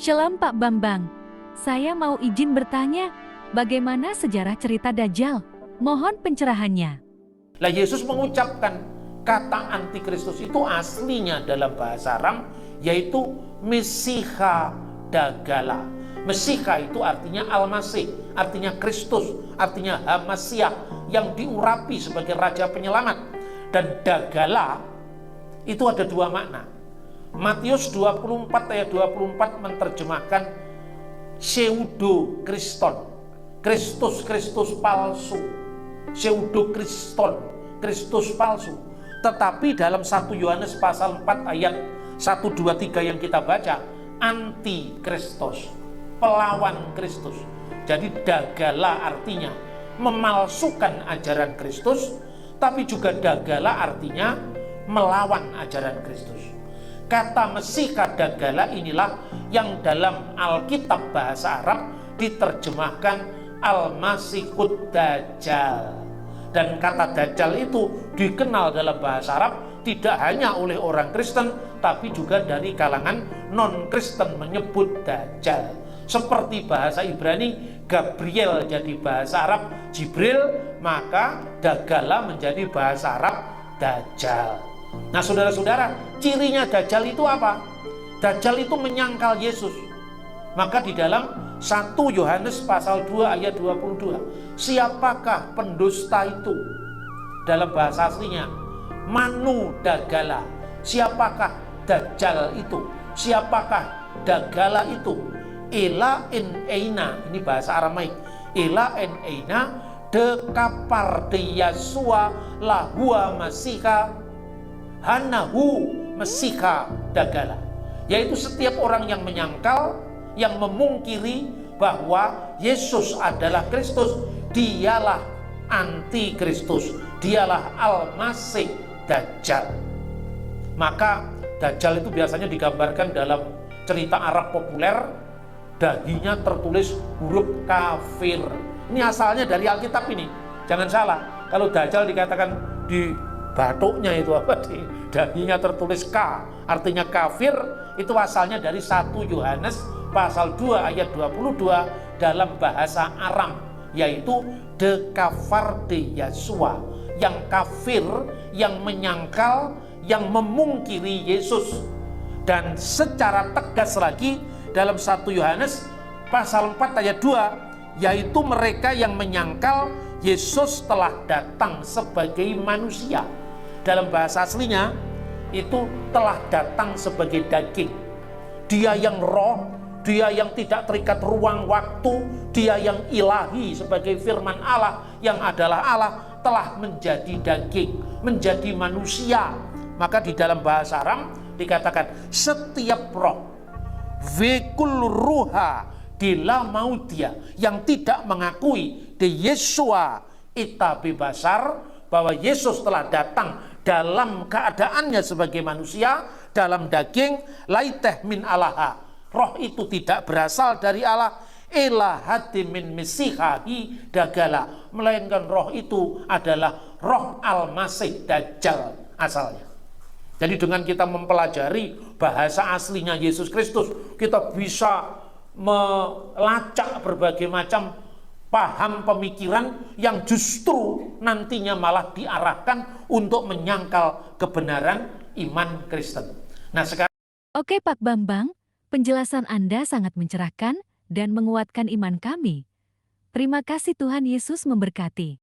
Shalom Pak Bambang, saya mau izin bertanya, bagaimana sejarah cerita Dajjal? Mohon pencerahannya. Lah Yesus mengucapkan kata antikristus itu aslinya dalam bahasa Aram yaitu Mesiha Dagala. Mesiha itu artinya Al-Masih, artinya Kristus, artinya Hamasiah yang diurapi sebagai Raja Penyelamat. Dan Dagala itu ada dua makna. Matius 24 ayat 24 menerjemahkan pseudo Kriston, Kristus palsu, pseudo Kriston, Kristus palsu. Tetapi dalam 1 Yohanes pasal 4 ayat 1, 2, 3 yang kita baca, anti Kristus, pelawan Kristus. Jadi Dagala artinya memalsukan ajaran Kristus, tapi juga Dagala artinya melawan ajaran Kristus. Kata Mesiha Dagala inilah yang dalam Alkitab bahasa Arab diterjemahkan Al-Masihud Dajjal. Dan kata Dajjal itu dikenal dalam bahasa Arab tidak hanya oleh orang Kristen, tapi juga dari kalangan non-Kristen menyebut Dajjal. Seperti bahasa Ibrani, Gabriel jadi bahasa Arab Jibril, maka Dagala menjadi bahasa Arab Dajjal. Nah saudara-saudara, cirinya Dajjal itu apa? Dajjal itu menyangkal Yesus. Maka di dalam 1 Yohanes pasal 2 ayat 22, siapakah pendusta itu? Dalam bahasa aslinya, Manu Dagala. Siapakah Dajjal itu? Siapakah Dagala itu? Ela en eina, ini bahasa Aramaik. Ela en eina de kapar de Yasua lahua Masiha Hanahu Mesiha Dagala, yaitu setiap orang yang menyangkal, yang memungkiri bahwa Yesus adalah Kristus, dialah anti-Kristus, dialah Al-Masih Dajjal. Maka Dajjal itu biasanya digambarkan dalam cerita Arab populer, dahinya tertulis huruf kafir. Ini asalnya dari Alkitab ini, jangan salah. Kalau Dajjal dikatakan di batuknya itu apa, di dahinya tertulis K, artinya kafir, itu asalnya dari 1 Yohanes pasal 2 ayat 22 dalam bahasa Aram, yaitu de kafar de Yasua, yang kafir, yang menyangkal, yang memungkiri Yesus. Dan secara tegas lagi dalam 1 Yohanes pasal 4 ayat 2, yaitu mereka yang menyangkal Yesus telah datang sebagai manusia. Dalam bahasa aslinya itu telah datang sebagai daging. Dia yang roh, dia yang tidak terikat ruang waktu, dia yang ilahi sebagai firman Allah yang adalah Allah, telah menjadi daging, menjadi manusia. Maka di dalam bahasa Aram dikatakan setiap roh, vekul ruha dila mautia, yang tidak mengakui de Yesua ita bebasar, bahwa Yesus telah datang dalam keadaannya sebagai manusia, dalam daging, laiteh min alaha, roh itu tidak berasal dari Allah, elahati min mesihahi dagala, melainkan roh itu adalah roh Al-Masih Dajjal asalnya. Jadi dengan kita mempelajari bahasa aslinya Yesus Kristus, kita bisa melacak berbagai macam paham pemikiran yang justru nantinya malah diarahkan untuk menyangkal kebenaran iman Kristen. Nah sekarang, Oke Pak Bambang, penjelasan Anda sangat mencerahkan dan menguatkan iman kami. Terima kasih, Tuhan Yesus memberkati.